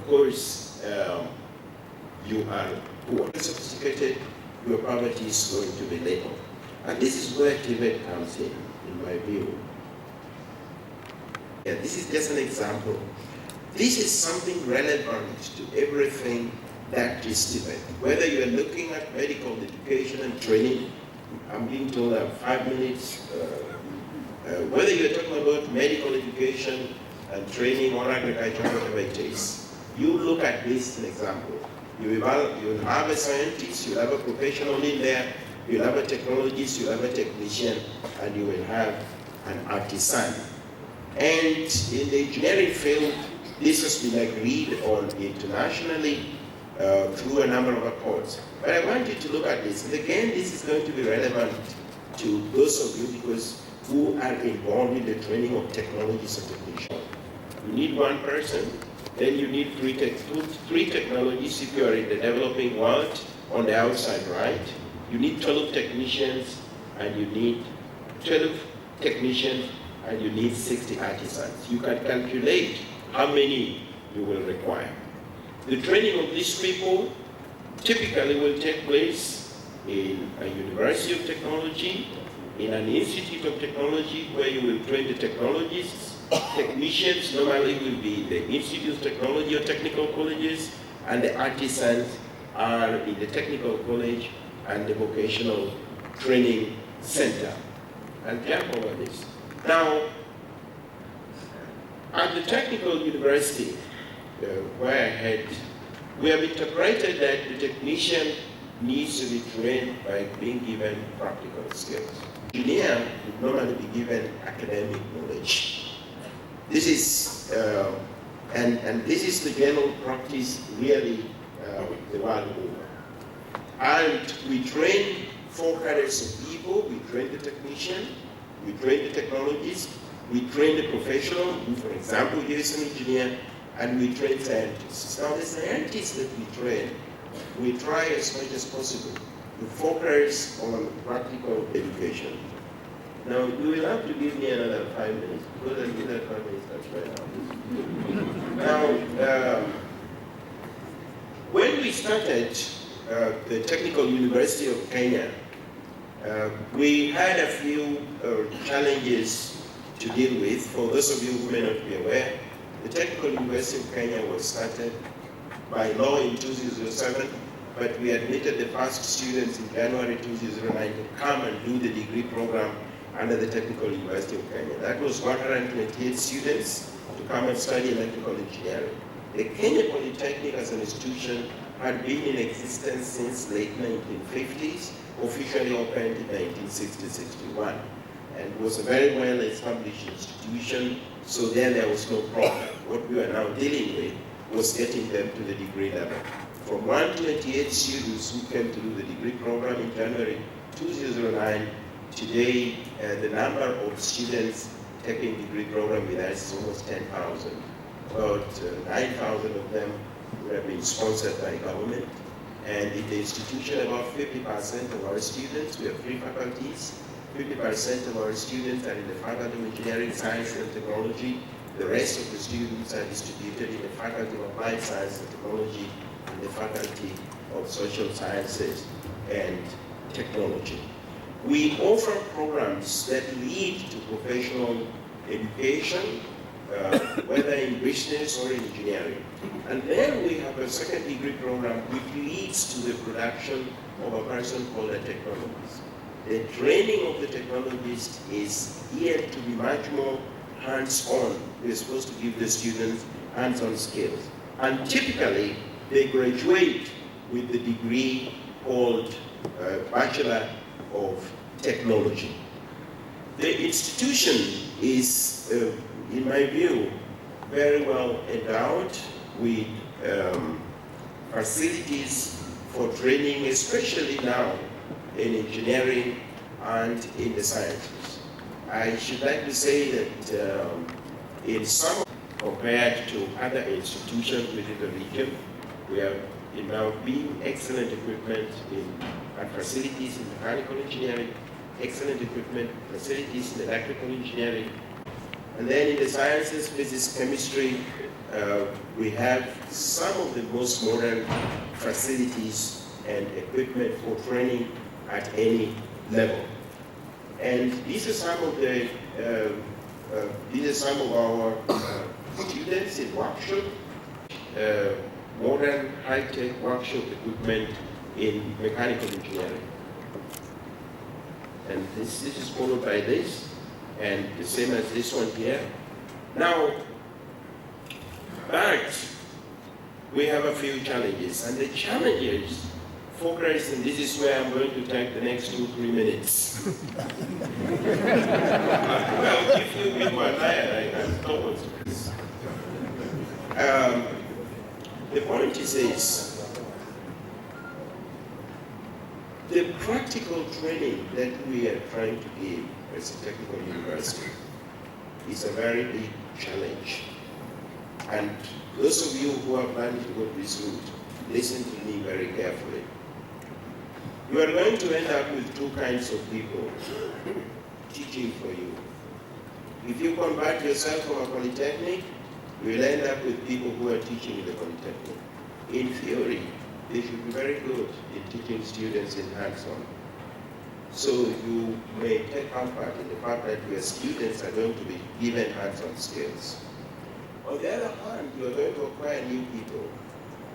of course, you are poor, sophisticated, your poverty is going to be little. And this is where TVET comes in my view. Yeah, this is just an example. This is something relevant to everything that is TVET. Whether you are looking at medical education and training, I'm being told I have 5 minutes. Whether you're talking about medical education and training or agriculture, whatever it is, you look at this as an example. You will have a scientist, you'll have a professional in there, you'll have a technologist, you'll have a technician, and you will have an artisan. And in the engineering field, this has been agreed on internationally through a number of accords. But I want you to look at this. And again, this is going to be relevant to those of you because who are involved in the training of technologists and technicians. You need one person, then you need three technologists if you are in the developing world on the outside right. You need 12 technicians, and you need 12 technicians, and you need 60 artisans. You can calculate how many you will require. The training of these people typically will take place in a university of technology, in an institute of technology where you will train the technologists. Technicians normally will be the institute of technology or technical colleges, and the artisans are in the technical college and the vocational training center. I'll jump over this. Now, at the technical university where I had, we have interpreted that the technician needs to be trained by being given practical skills. Engineer would normally be given academic knowledge. This is, and this is the general practice really the world over. And we train 4 cadres of people. We train the technician, we train the technologist, we train the professional, who for example here is an engineer, and we train scientists. Now the scientists that we train, we try as much as possible to focus on practical education. Now, you will have to give me another 5 minutes, because I'll do that 5 minutes, that's right now. Now, when we started the Technical University of Kenya, we had a few challenges to deal with. For those of you who may not be aware, the Technical University of Kenya was started by law in 2007, but we admitted the first students in January 2009 to come and do the degree program under the Technical University of Kenya. That was 128 students to come and study electrical engineering. The Kenya Polytechnic as an institution had been in existence since late 1950s, officially opened in 1960-61, and was a very well established institution, so there was no problem. What we are now dealing with was getting them to the degree level. From 128 students who came to do the degree program in January 2009, today the number of students taking degree program with us is almost 10,000. About 9,000 of them have been sponsored by government. And in the institution, about 50% of our students, we have 3 faculties, 50% of our students are in the Faculty of Engineering, Science and Technology. The rest of the students are distributed in the Faculty of Applied Science and Technology and the Faculty of Social Sciences and Technology. We offer programs that lead to professional education, whether in business or in engineering. And then we have a second degree program which leads to the production of a person called a technologist. The training of the technologist is here to be much more hands-on. We're supposed to give the students hands-on skills. And typically, they graduate with the degree called Bachelor of Technology. The institution is, in my view, very well endowed with facilities for training, especially now in engineering and in the sciences. I should like to say that in some, compared to other institutions within the region, we have now been excellent equipment and facilities in mechanical engineering, excellent equipment, facilities in electrical engineering, And then in the sciences, physics, chemistry, we have some of the most modern facilities and equipment for training at any level. And these are some of the our students in workshop, modern high-tech workshop equipment in mechanical engineering. And this is followed by this, and the same as this one here. Now, but we have a few challenges, and the challenges focus, and this is where I'm going to take the next 2-3 minutes. Well, if you people are tired, I can talk with this. The point is this: the practical training that we are trying to give as a technical university is a very big challenge. And those of you who are planning to go this route, listen to me very carefully. You are going to end up with two kinds of people teaching for you. If you convert yourself from a polytechnic, you will end up with people who are teaching in the polytechnic. In theory, they should be very good in teaching students in hands-on. So you may take comfort in the fact that your students are going to be given hands-on skills. On the other hand, you are going to acquire new people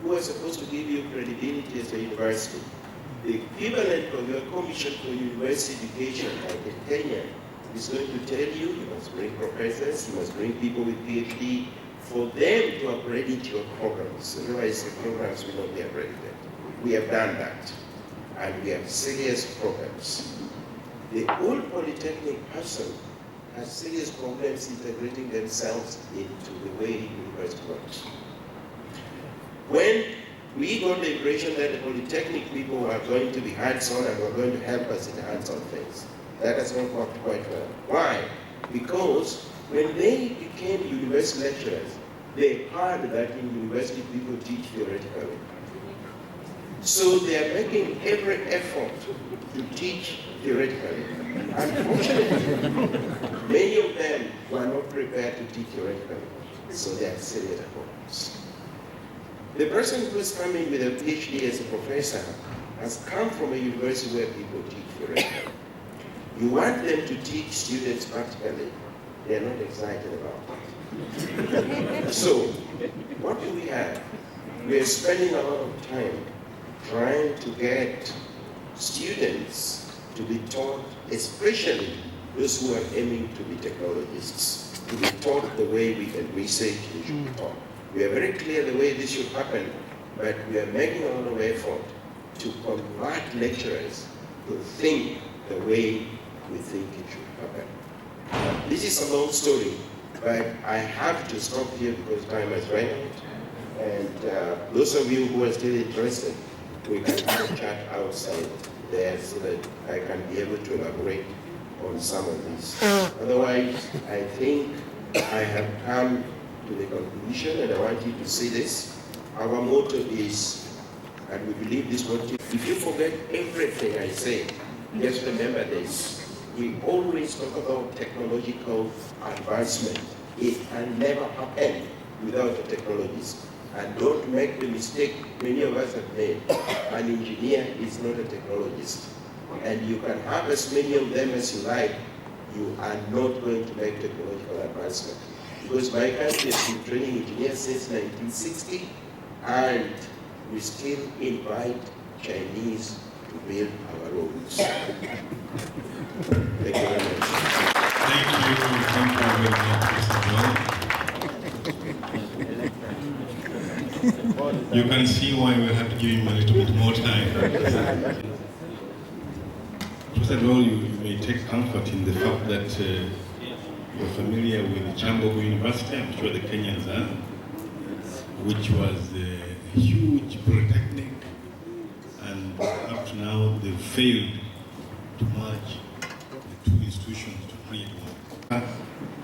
who are supposed to give you credibility as a university. The equivalent of your commission for university education, like in Kenya, is going to tell you you must bring professors, you must bring people with PhD for them to accredit your programs. Otherwise, the programs will not be accredited. We have done that, and we have serious problems. The old polytechnic person has serious problems integrating themselves into the way university works. When we got the impression that the polytechnic people are going to be hands-on and were going to help us in the hands-on things, that has not worked quite well. Why? Because when they became university lecturers, they heard that in university people teach theoretically. So they are making every effort to teach theoretically. Unfortunately, many of them were not prepared to teach theoretically, so they are serious problems. The person who is coming with a PhD as a professor has come from a university where people teach theoretically. You want them to teach students practically, they are not excited about it. So, what do we have? We are spending a lot of time trying to get students to be taught, especially those who are aiming to be technologists, to be taught the way we can research and should be taught. We are very clear the way this should happen, but we are making a lot of effort to convert lecturers to think the way we think it should happen. This is a long story, but I have to stop here because time has run out. And those of you who are still interested, we can have a chat outside there so that I can be able to elaborate on some of these. Otherwise, I think I have come to the conclusion, and I want you to see this. Our motto is, and we believe this motto, if you forget everything I say, just remember this. We always talk about technological advancement. It can never happen without the technologies. And don't make the mistake many of us have made. An engineer is not a technologist. And you can have as many of them as you like, you are not going to make technological advancement. Because my country has been training engineers since 1960, and we still invite Chinese to build our roads. Thank you very much. Thank you very much, Mr. You can see why we have to give him a little bit more time. First of all, you may take comfort in the fact that you're familiar with Chambogo University, I'm sure the Kenyans are, which was a huge polytechnic, and up to now they've failed to merge the two institutions to create one.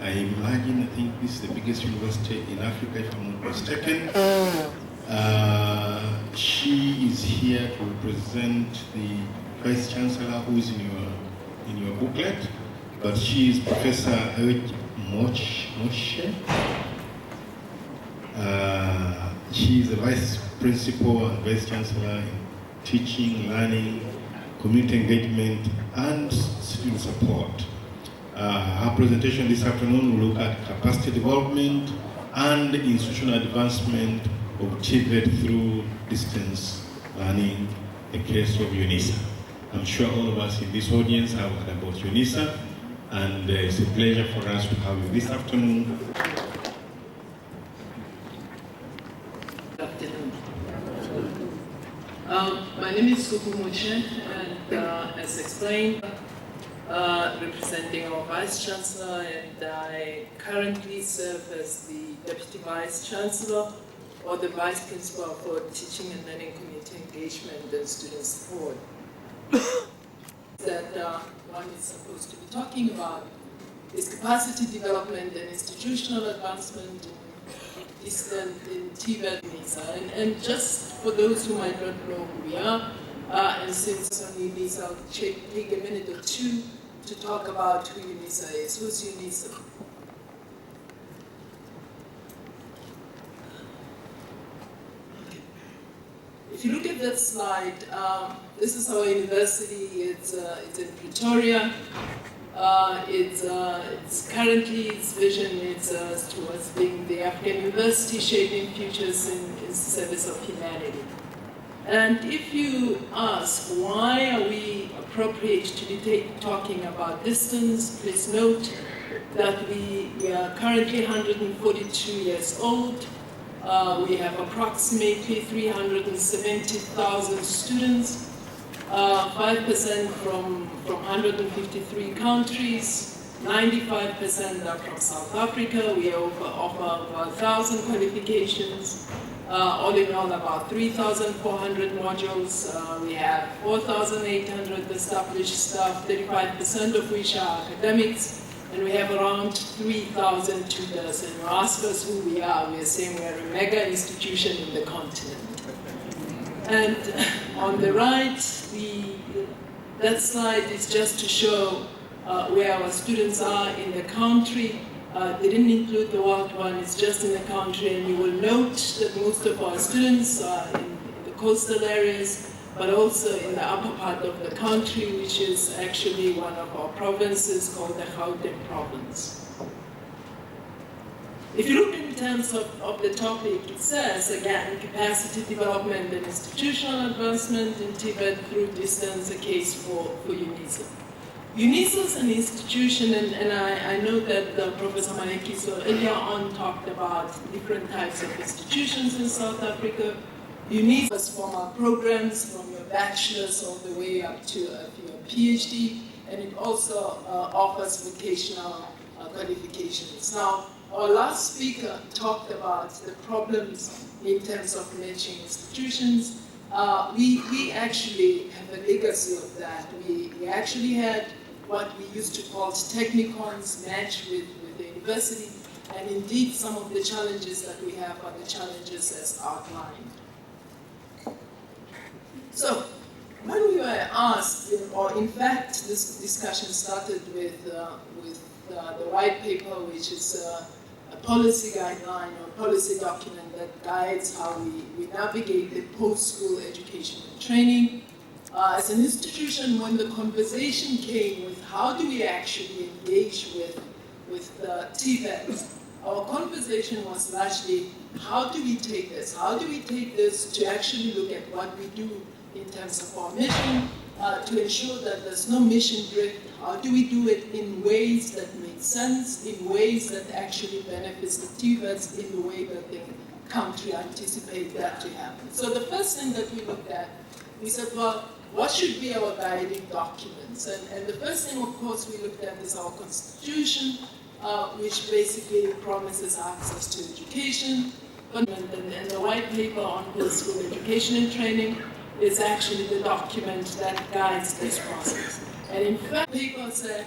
I imagine, I think this is the biggest university in Africa, if I'm not mistaken. She is here to represent the Vice Chancellor, who is in your booklet, but she is Professor Moshe. She is the Vice Principal and Vice Chancellor in Teaching, Learning, Community Engagement, and Student Support. Her presentation this afternoon will look at capacity development and institutional advancement of TVET through distance learning, a case of UNISA. I'm sure all of us in this audience have heard about UNISA, and it's a pleasure for us to have you this afternoon. Good afternoon. My name is Moshe, and as explained, representing our Vice Chancellor, and I currently serve as the Deputy Vice Chancellor or the Vice Principal for Teaching and Learning, Community Engagement and Student Support. That one is supposed to be talking about is capacity development and institutional advancement in TVET UNISA. And just for those who might not know who we are, and since only UNISA, I'll take a minute or two to talk about who UNISA is. Who's UNISA? If you look at that slide, this is our university. It's in Pretoria. It's currently, its vision is towards being the African university shaping futures in service of humanity. And if you ask why are we appropriate to be talking about distance, please note that we are currently 142 years old. We have approximately 370,000 students, 5% from 153 countries, 95% are from South Africa. We offer 1,000 qualifications, all in all about 3,400 modules. We have 4,800 established staff, 35% of which are academics. And we have around 3,000 tutors. And you ask us who we are saying we're a mega institution in the continent. And on the right, that slide is just to show where our students are in the country. They didn't include the world one, it's just in the country. And you will note that most of our students are in the coastal areas, but also in the upper part of the country, which is actually one of our provinces called the Gauteng province. If you look in terms of the topic, it says, again, capacity development and institutional advancement in TVET through distance, a case for UNISA. UNISA is an institution, and I know that Professor Manekiso earlier on talked about different types of institutions in South Africa. UNISA has formal programs from your bachelor's all the way up to your PhD, and it also offers vocational qualifications. Now, our last speaker talked about the problems in terms of matching institutions. We actually have a legacy of that. We actually had what we used to call technicons match with the university, and indeed some of the challenges that we have are the challenges as outlined. So, when we were asked, or in fact, this discussion started with the white paper, which is a policy guideline or policy document that guides how we navigate the post-school education and training. As an institution, when the conversation came with how do we actually engage with the TVET, our conversation was largely, how do we take this? How do we take this to actually look at what we do in terms of our mission, to ensure that there's no mission drift? How do we do it in ways that make sense, in ways that actually benefits the TVETs in the way that the country anticipates that to happen? So the first thing that we looked at, we said, well, what should be our guiding documents? And the first thing, of course, we looked at is our constitution, which basically promises access to education. And the white paper on post-school education and training is actually the document that guides this process. And in fact, the paper said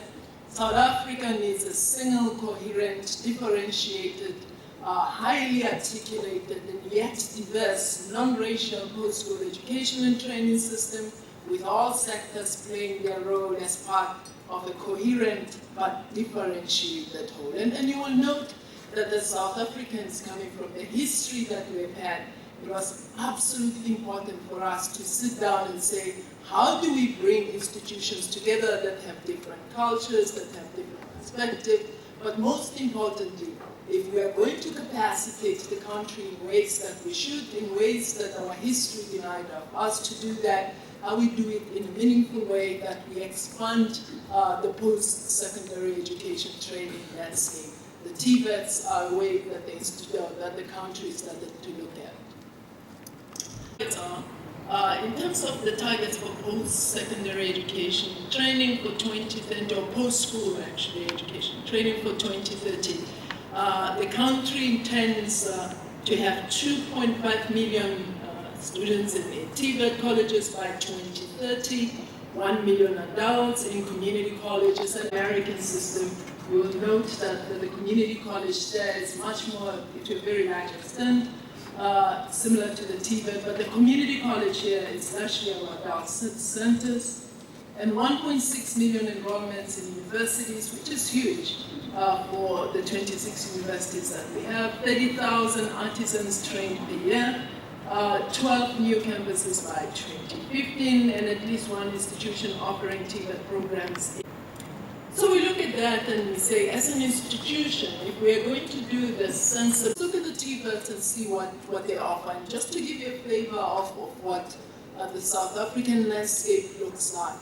South Africa needs a single, coherent, differentiated, highly articulated, and yet diverse, non-racial post-school education and training system, with all sectors playing their role as part of a coherent but differentiated whole. And you will note that the South Africans, coming from the history that we've had, it was absolutely important for us to sit down and say, how do we bring institutions together that have different cultures, that have different perspectives, but most importantly, if we are going to capacitate the country in ways that we should, in ways that our history denied us to do that, how we do it in a meaningful way, that we expand the post-secondary education training landscape. The TVETs are a way that the country started to look at. In terms of the targets for post-secondary education, training for 2030, or post-school actually education, training for 2030, the country intends to have 2.5 million students in TVET colleges by 2030, 1 million adults in community colleges. And the American system, you will note that the community college there is much more, to a very large extent, similar to the TVET, but the community college here is actually our adult centers, and 1.6 million enrollments in universities, which is huge for the 26 universities that we have, 30,000 artisans trained per year, 12 new campuses by 2015, and at least one institution offering TVET programs. So we look at that and we say, as an institution, if we are going to do the census, look at the TVETs and see what they offer. And just to give you a flavor of what the South African landscape looks like.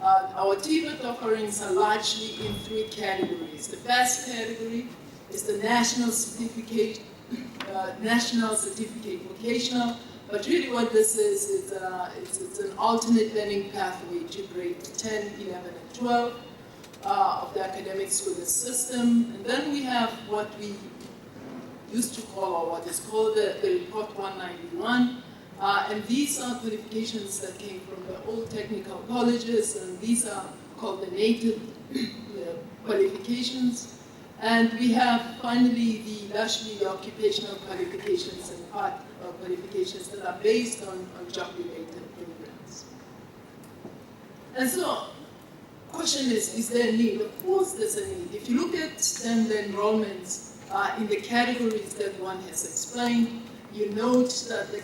Our TVET offerings are largely in 3 categories. The first category is the national certificate vocational, but really what this is, it's an alternate learning pathway to grade 10, 11, and 12. Of the academic school system. And then we have what we used to call, or what is called the Report 191. And these are qualifications that came from the old technical colleges, and these are called the native qualifications. And we have finally largely the occupational qualifications and part qualifications that are based on job-related programs. And so, question is there a need? Of course there's a need. If you look at then the enrollments in the categories that one has explained, you note that the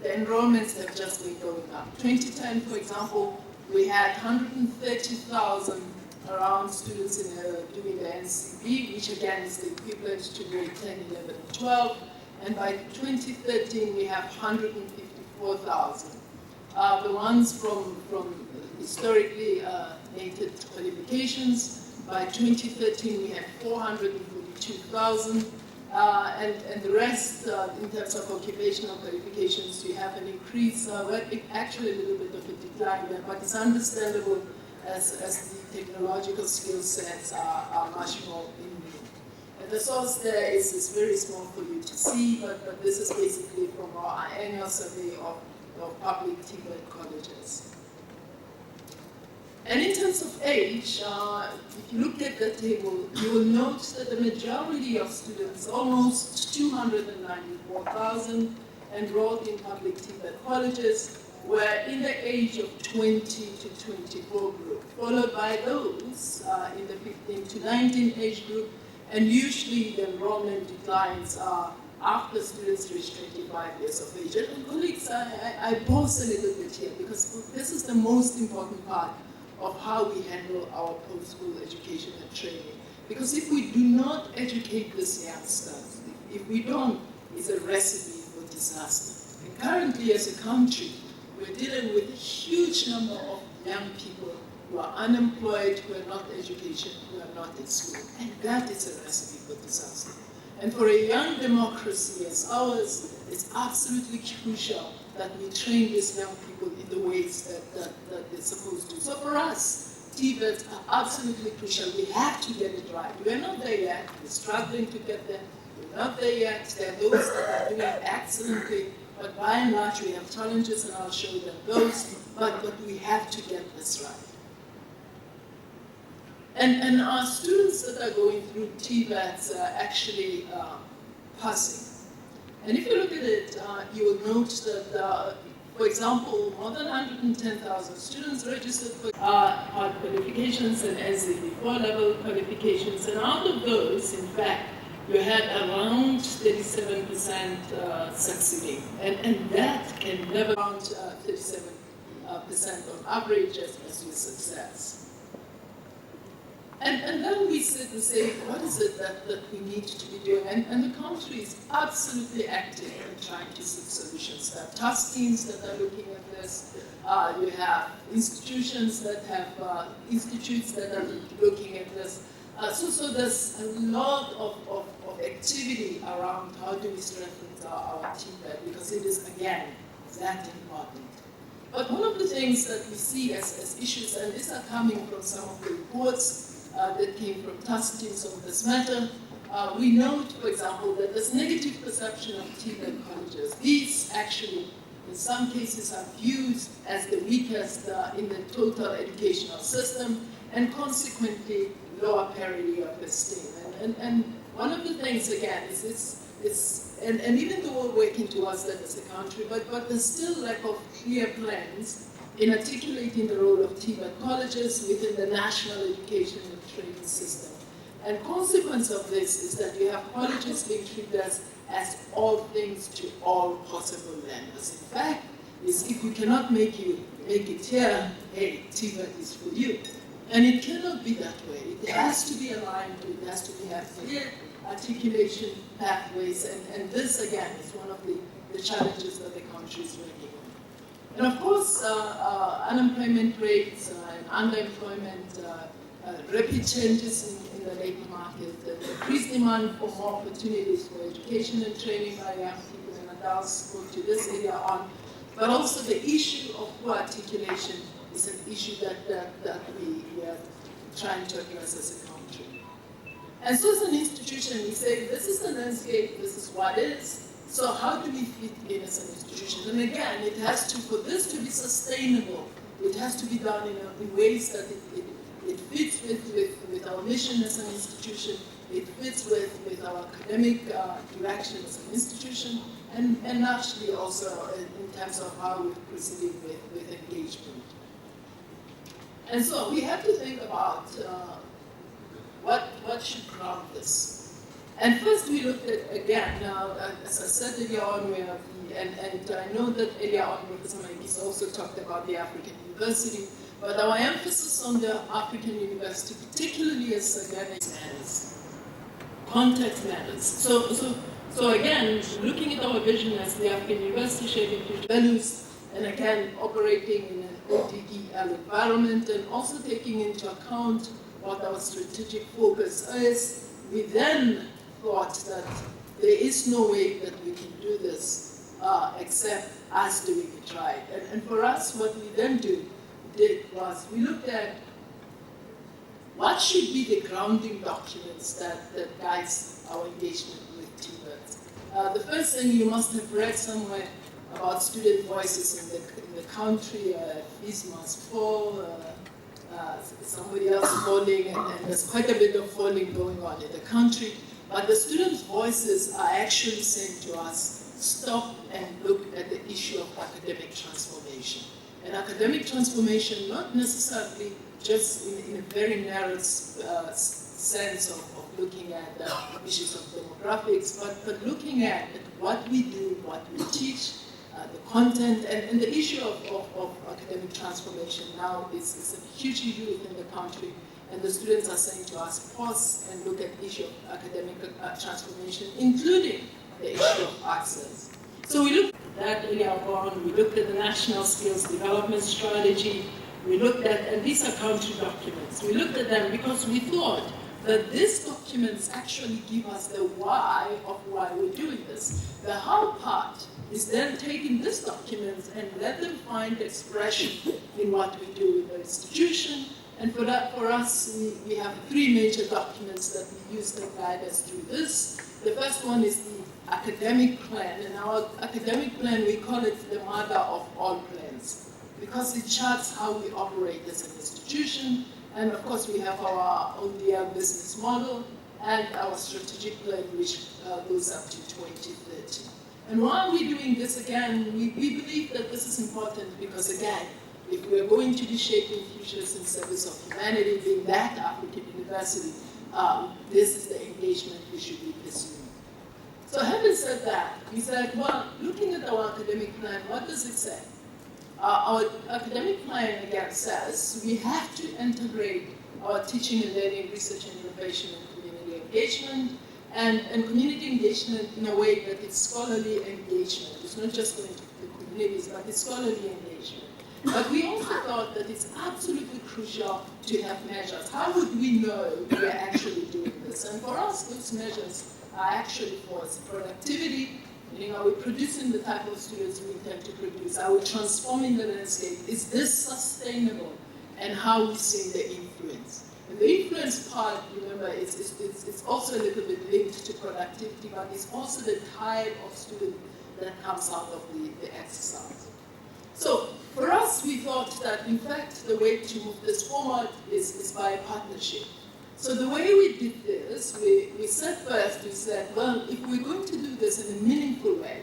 enrollments have just been going up. 2010, for example, we had 130,000 around students doing the NCB, which again is the equivalent to grade 10, 11, and 12. And by 2013, we have 154,000. The ones from historically native qualifications. By 2013, we had 442,000. And the rest, in terms of occupational qualifications, you have an increase, actually a little bit of a decline there, but it's understandable as the technological skill sets are much more in need. And the source there is very small for you to see, but this is basically from our annual survey of public TVET colleges. And in terms of age, if you look at the table, you will note that the majority of students, almost 294,000 enrolled in public TVET colleges, were in the age of 20 to 24 group, followed by those in the 15 to 19 age group, and usually the enrollment declines after students reach 25 years of age. And colleagues, I pause a little bit here because this is the most important part of how we handle our post-school education and training. Because if we do not educate these youngsters, if we don't, it's a recipe for disaster. And currently as a country, we're dealing with a huge number of young people who are unemployed, who are not educated, who are not in school. And that is a recipe for disaster. And for a young democracy as ours, it's absolutely crucial that we train these young people in the ways that they're supposed to. So for us, TVETs are absolutely crucial. We have to get it right. We're not there yet. We're struggling to get there. We're not there yet. There are those that are doing excellently, but by and large we have challenges, and I'll show them those, but we have to get this right. And our students that are going through TVETs are actually passing. And if you look at it, you will note that For example, more than 110,000 students registered for hard qualifications and NCD4 level qualifications, and out of those, in fact, you had around 37% succeeding, and that can never around 37% on average as your success. And then we sit and say, what is it that we need to be doing? And the country is absolutely active in trying to seek solutions. There are task teams that are looking at this. You have institutions that have institutes that are looking at this. So there's a lot of activity around how do we strengthen our TVET, because it is, again, that important. But one of the things that we see as issues, and these are coming from some of the reports that came from task teams on this matter, we note, for example, that there's negative perception of TVET colleges. These actually, in some cases, are viewed as the weakest in the total educational system, and consequently, lower parity of esteem. And one of the things, again, and even though we're working towards that as a country, but there's still lack of clear plans in articulating the role of TVET colleges within the national education and training system. And consequence of this is that you have colleges being treated as all things to all possible learners. In fact, if you cannot make it here, hey, TVET is for you. And it cannot be that way. It has to be aligned, it has to have clear articulation pathways, and this, again, is one of the challenges that the country is working on. And of course, unemployment rates and underemployment, rapid changes in the labor market, the increased demand for more opportunities for education and training by young people and adults spoke to this area on, but also the issue of poor articulation is an issue that we are trying to address as a country. And so as an institution, we say, this is the landscape, this is what it is, so how do we fit in as an institution? And again, it has to, for this to be sustainable, it has to be done in ways that it fits with our mission as an institution, it fits with our academic direction as an institution, and actually also in terms of how we're proceeding with engagement. And so we have to think about what should ground this. And first we looked at, again, now, as I said earlier on, we have and I know that earlier on Professor Maikis also talked about the African University, but our emphasis on the African University, particularly as again, matters. Context matters. So again, looking at our vision as the African University shaping future values, and again, operating in an ODEL environment, and also taking into account what our strategic focus is, we then thought that there is no way that we can do this except us doing it right. And for us, what we then did was we looked at what should be the grounding documents that guides our engagement with TVET. The first thing you must have read somewhere about student voices in the country, fees must fall, somebody else falling, and there's quite a bit of falling going on in the country. But the students' voices are actually saying to us, stop and look at the issue of academic transformation. And academic transformation, not necessarily just in a very narrow sense of looking at the issues of demographics, but looking at what we do, what we teach, the content, and the issue of academic transformation now is a huge issue within the country. And the students are saying to us, pause and look at the issue of academic transformation, including the issue of access. So we looked at that earlier on, we looked at the National Skills Development Strategy, we looked at, and these are country documents, we looked at them because we thought that these documents actually give us the why of why we're doing this. The how part is then taking these documents and let them find expression in what we do in the institution. And for that, for us, we have three major documents that we use that guide us through this. The first one is the academic plan, and our academic plan, we call it the mother of all plans, because it charts how we operate as an institution. And of course, we have our ODL business model and our strategic plan, which goes up to 2030. And why are we doing this again? We believe that this is important because, again, if we are going to be shaping futures in service of humanity, being that African university, this is the engagement we should be pursuing. So having said that, we said, well, looking at our academic plan, what does it say? Our academic plan, again, says we have to integrate our teaching and learning, research and innovation, and community engagement, and community engagement in a way that it's scholarly engagement. It's not just going to the communities, but it's scholarly engagement. But we also thought that it's absolutely crucial to have measures. How would we know we're actually doing this? And for us, those measures are actually for productivity, meaning are we producing the type of students we intend to produce? Are we transforming the landscape? Is this sustainable? And how we see the influence. And the influence part, remember, it's also a little bit linked to productivity, but it's also the type of student that comes out of the exercise. So for us, we thought that, in fact, the way to move this forward is by a partnership. So the way we did this, we said first, we said, well, if we're going to do this in a meaningful way,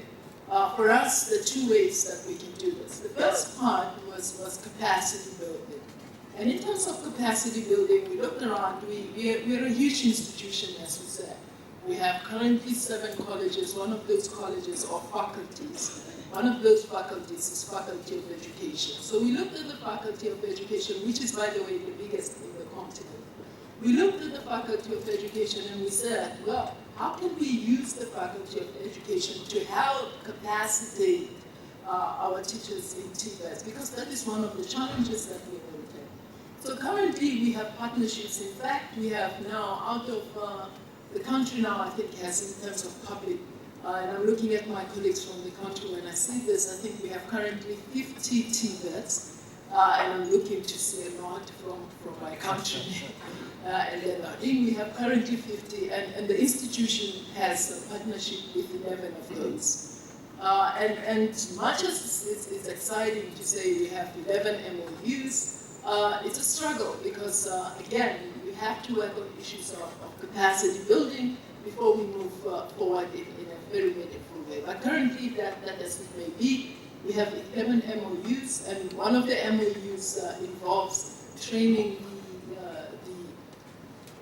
for us, the two ways that we can do this. The first part was capacity building. And in terms of capacity building, we looked around, we're a huge institution, as we said. We have currently 7 colleges, one of those colleges are faculties. One of those faculties is Faculty of Education. So we looked at the Faculty of Education, which is, by the way, the biggest in the continent. We looked at the Faculty of Education and we said, well, how can we use the Faculty of Education to help capacitate our teachers in TVET? Because that is one of the challenges that we noted. So currently we have partnerships. In fact, we have now, out of the country now, I think has in terms of public, and I'm looking at my colleagues from the country when I say this, I think we have currently 50 TVETs, and I'm looking to see a lot from my country. And then I think we have currently 50, and the institution has a partnership with 11 of those. And much as it's exciting to say we have 11 MOUs, it's a struggle because, again, we have to work on issues of capacity building before we move forward in a very meaningful way. But currently, that as it may be, we have 11 MOUs, and one of the MOUs involves training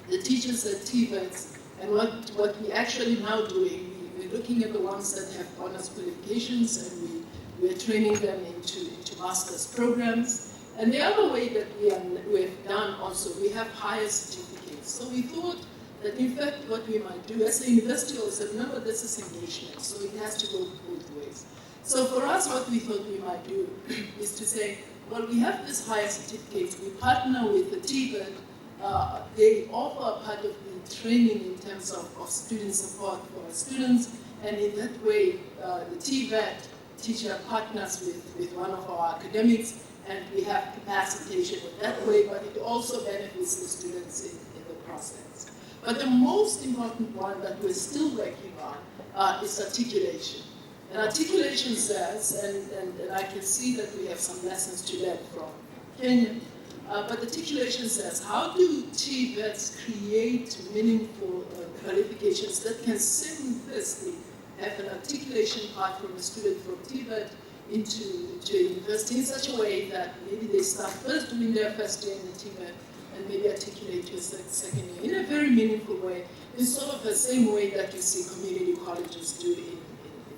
the teachers at TVETs. And what we're actually now doing, we're looking at the ones that have honors qualifications, and we're training them into master's programs. And the other way that we've done also, we have higher certificates. So we thought that, in fact, what we might do, as a university also, remember this is engagement, so it has to go both ways. So for us, what we thought we might do is to say, well, we have this higher certificates, we partner with the TVET, they offer part of the training in terms of student support for our students, and in that way, the TVET teacher partners with one of our academics, and we have capacitation in that way, but it also benefits the students in the process. But the most important one that we're still working on is articulation. And articulation says, and I can see that we have some lessons to learn from Kenya, but articulation says, how do TVETs create meaningful qualifications that can seamlessly have an articulation part from a student from TVET into a university in such a way that maybe they start first doing their first year in the TVET and maybe articulate to a second year in a very meaningful way, in sort of the same way that you see community colleges do in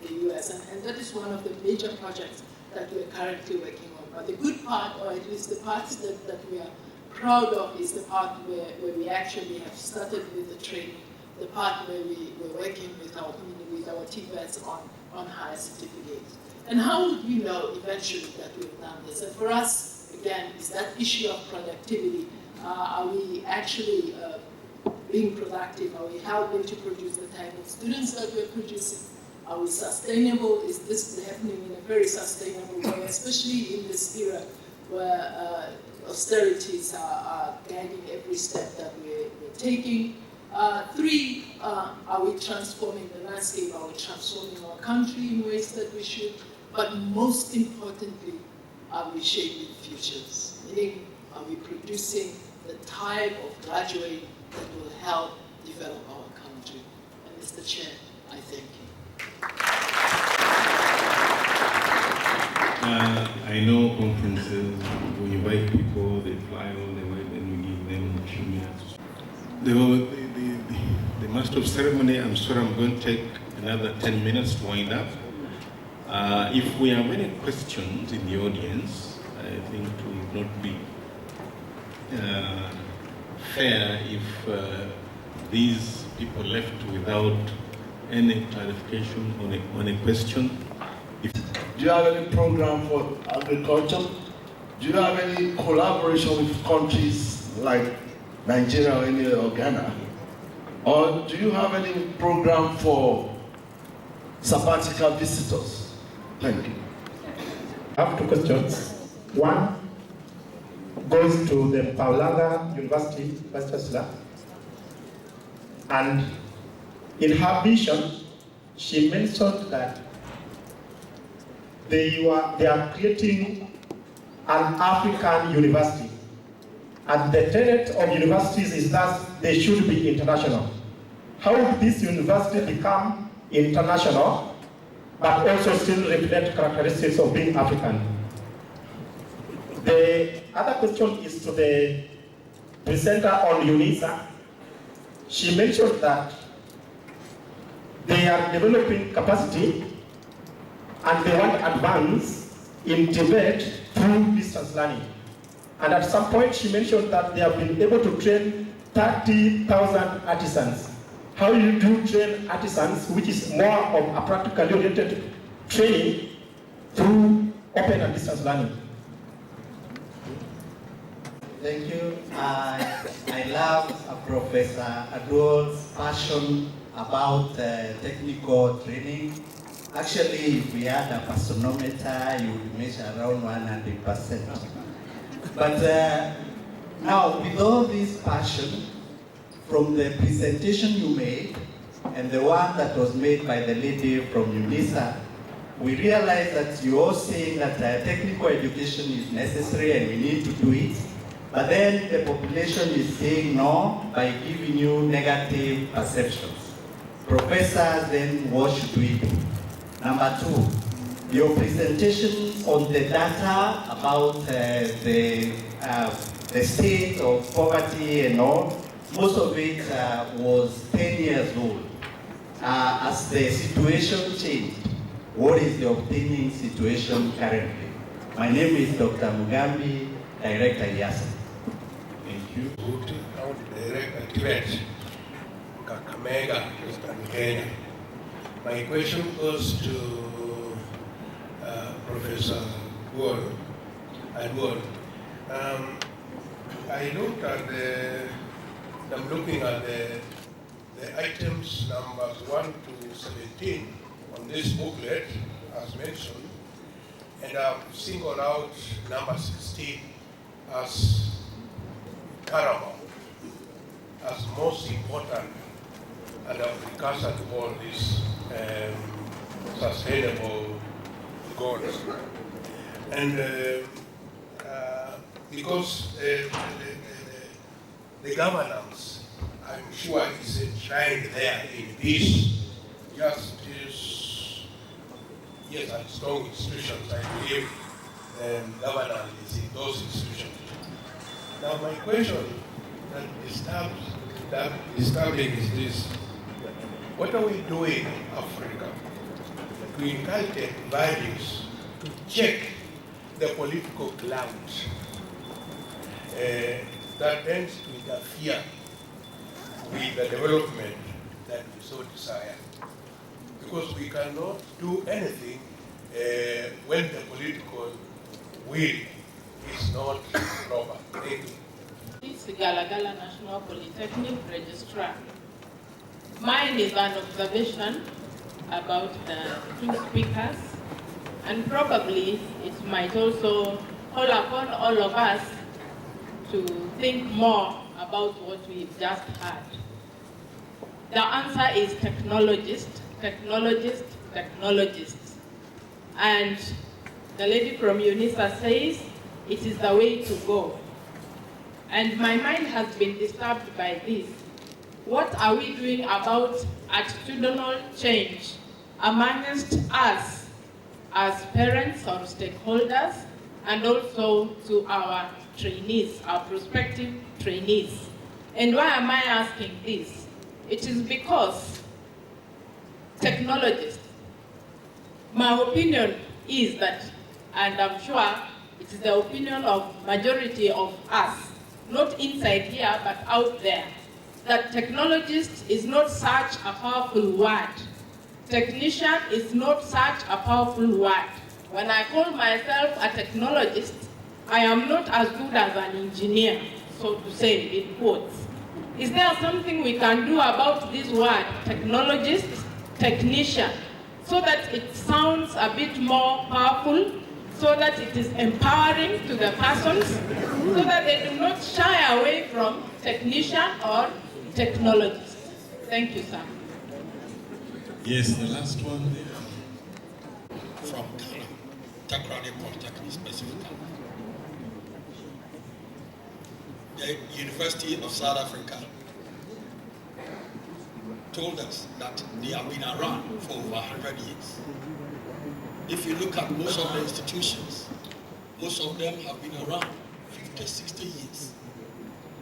the US. And that is one of the major projects that we're currently working on. But the good part, or at least the parts that we are proud of, is the part where we actually have started with the training, the part where we're working with our community, with our TVETs on higher certificates. And how would we know eventually that we've done this? And for us, again, is that issue of productivity. Are we actually being productive? Are we helping to produce the type of students that we're producing? Are we sustainable? Is this happening in a very sustainable way, especially in this era where austerities are guiding every step that we're taking? 3, are we transforming the landscape? Are we transforming our country in ways that we should? But most importantly, are we shaping futures? Meaning, are we producing the type of graduate that will help develop our country? And Mr. Chair, I thank you. I know conferences, we invite people, they fly all the way, then we give them a few minutes. The master of ceremony, I'm sure I'm going to take another 10 minutes to wind up. If we have any questions in the audience, I think it will not be fair if these people left without any clarification on a question. Do you have any program for agriculture? Do you have any collaboration with countries like Nigeria or Ghana? Or do you have any program for sabbatical visitors? Thank you. I have two questions. One goes to the Paulaga University Vice Chancellor. And in her vision, she mentioned that they are creating an African university. And the tenet of universities is that they should be international. How would this university become international, but also still reflect characteristics of being African? The other question is to the presenter on UNISA. She mentioned that they are developing capacity and they want to advance in TVET through distance learning. And at some point she mentioned that they have been able to train 30,000 artisans. How you do train artisans, which is more of a practically oriented training through open and distance learning? Thank you. I love Professor Adol's passion about technical training. Actually, if we had a personometer, you would measure around 100%. But now, with all this passion, from the presentation you made and the one that was made by the lady from UNISA, we realize that you're all saying that technical education is necessary and we need to do it. But then the population is saying no by giving you negative perceptions. Professors, then what should we do? Number two, your presentation on the data about the state of poverty and all, most of it was 10 years old. As the situation changed, what is the obtaining situation currently? My name is Dr. Mugambi, Director YASA. Thank you. Director TVET, Kakamega, Kenya. My question goes to Professor Edward. I'm looking at the items numbers 1 to 17 on this booklet, as mentioned, and I've singled out number 16 as paramount, as most important, and I've discussed all these sustainable goals. And because the governance, I'm sure, is enshrined there in peace, justice, yes, and strong institutions, I believe, governance is in those institutions. Now my question that disturbing is this: what are we doing in Africa to inculcate values, to check the political clout that tends to interfere with the development that we so desire? Because we cannot do anything when the political will is not proper. Thank you. It's the Galagala National Polytechnic Registrar. Mine is an observation about the two speakers, and probably it might also call upon all of us to think more about what we've just heard. The answer is technologists, technologists, technologists. And the lady from UNISA says it is the way to go. And my mind has been disturbed by this. What are we doing about attitudinal change amongst us as parents or stakeholders, and also to our trainees, our prospective trainees. And why am I asking this? It is because technologists, my opinion is that, and I'm sure it is the opinion of majority of us, not inside here but out there, that technologist is not such a powerful word. Technician is not such a powerful word. When I call myself a technologist, I am not as good as an engineer, so to say, in quotes. Is there something we can do about this word, technologist, technician, so that it sounds a bit more powerful, so that it is empowering to the persons, so that they do not shy away from technician or technologist? Thank you, sir. Yes, the last one there. From Ghana, Takrady Polytechnics specifically. The University of South Africa told us that they have been around for over 100 years. If you look at most of the institutions, most of them have been around 50, 60 years.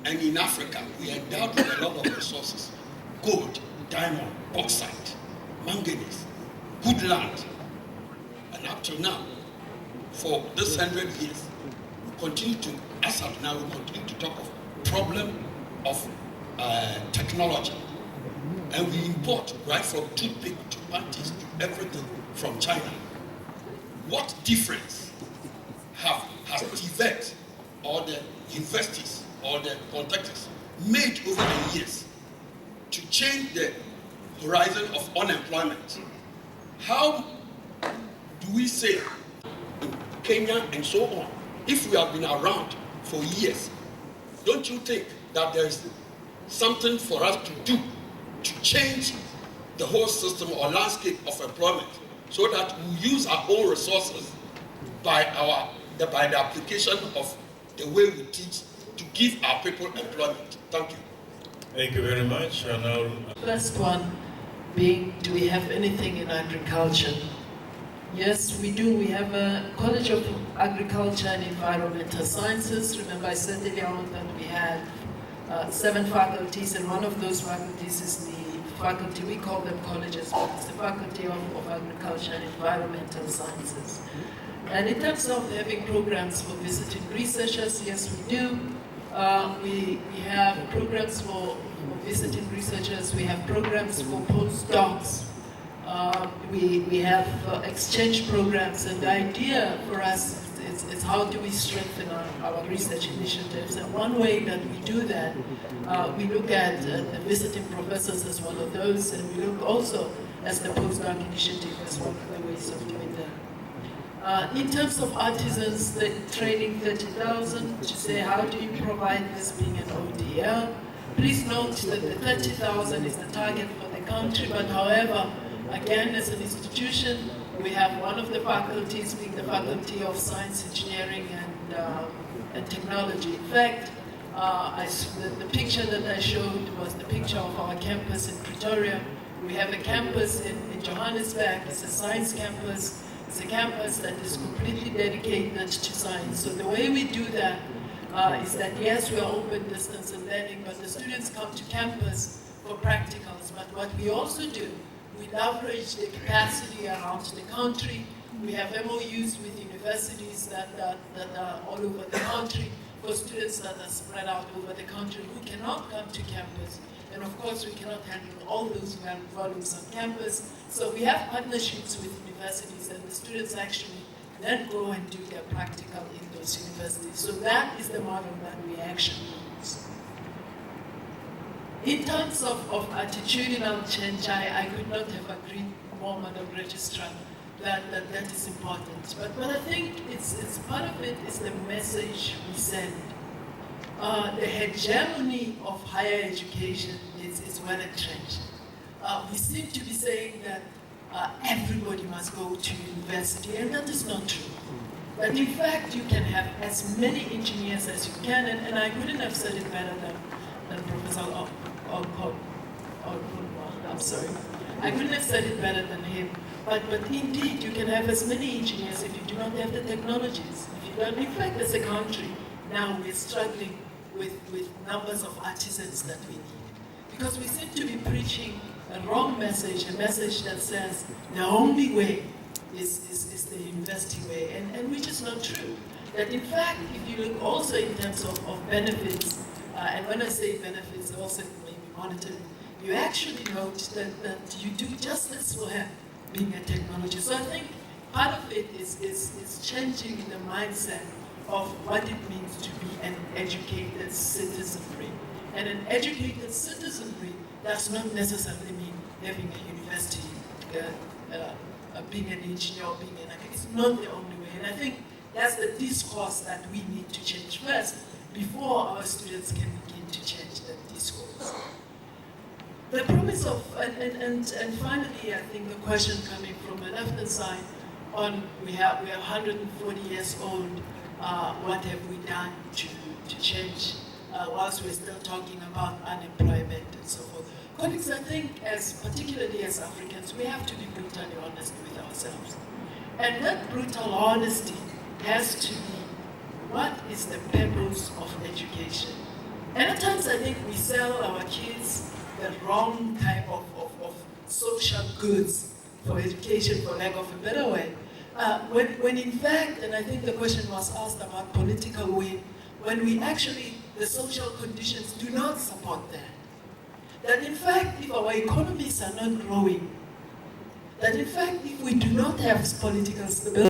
And in Africa, we are endowed with a lot of resources: gold, diamond, bauxite, manganese, good land. And up till now, for this 100 years, we continue to, as of now, we continue to talk of problem of technology. And we import right from toothpick to panties to everything from China. What difference has TVET or the universities or the polytechnics made over the years to change the horizon of unemployment? How do we say in Kenya and so on, if we have been around for years, don't you think that there is something for us to do to change the whole system or landscape of employment, so that we use our own resources by the application of the way we teach to give our people employment? Thank you. Thank you very much. And now, First one being, do we have anything in agriculture? Yes, we do. We have a College of Agriculture and Environmental Sciences. Remember, I said earlier on that we had 7 faculties, and one of those faculties is the faculty, we call them colleges, but it's the Faculty of Agriculture and Environmental Sciences. And in terms of having programs for visiting researchers, yes, we do. We have programs for visiting researchers. We have programs for postdocs. We have exchange programs, and the idea for us is how do we strengthen our research initiatives. And one way that we do that, we look at the visiting professors as one of those, and we look also as the postdoc initiative as one of the ways of doing that. In terms of artisans, the training 30,000, to say how do you provide this being an ODL. Please note that the 30,000 is the target for the country, but however, again, as an institution, we have one of the faculties being the Faculty of Science, Engineering, and Technology. In fact, the picture that I showed was the picture of our campus in Pretoria. We have a campus in Johannesburg. It's a science campus. It's a campus that is completely dedicated to science. So the way we do that is that, yes, we are open distance and learning, but the students come to campus for practicals. But what we also do, we leverage the capacity around the country. We have MOUs with universities that are all over the country for students that are spread out over the country who cannot come to campus. And of course, we cannot handle all those volumes on campus. So we have partnerships with universities, and the students actually then go and do their practical in those universities. So that is the model that we actually use. In terms of attitudinal change, I could not have agreed more, Madam Registrar, that is important. But I think it's part of it is the message we send. The hegemony of higher education is well entrenched. We seem to be saying that everybody must go to university, and that is not true. But in fact, you can have as many engineers as you can, and I couldn't have said it better than Professor I'm sorry. I couldn't have said it better than him. But indeed, you can have as many engineers if you do not have the technologies. If you don't, in fact, as a country, now we're struggling with numbers of artisans that we need. Because we seem to be preaching a wrong message, a message that says the only way is the university way, and which is not true. That in fact, if you look also in terms of benefits, and when I say benefits, also maybe monetary, you actually note that you do just as well being a technology. So I think part of it is changing the mindset of what it means to be an educated citizenry. And an educated citizenry does not necessarily mean having a university, being an engineer, being an architect. It's not the only way. And I think that's the discourse that we need to change first before our students can begin to change that discourse. The promise of, and finally, I think the question coming from the left-hand side on we are 140 years old, what have we done to change whilst we're still talking about unemployment and so forth. Colleagues, I think particularly as Africans, we have to be brutally honest with ourselves. And that brutal honesty has to be, what is the purpose of education? And at times I think we sell our kids the wrong type of social goods for education, for lack of a better way. When in fact, and I think the question was asked about political will, when we actually, the social conditions do not support that. That in fact, if our economies are not growing, that in fact, if we do not have political stability,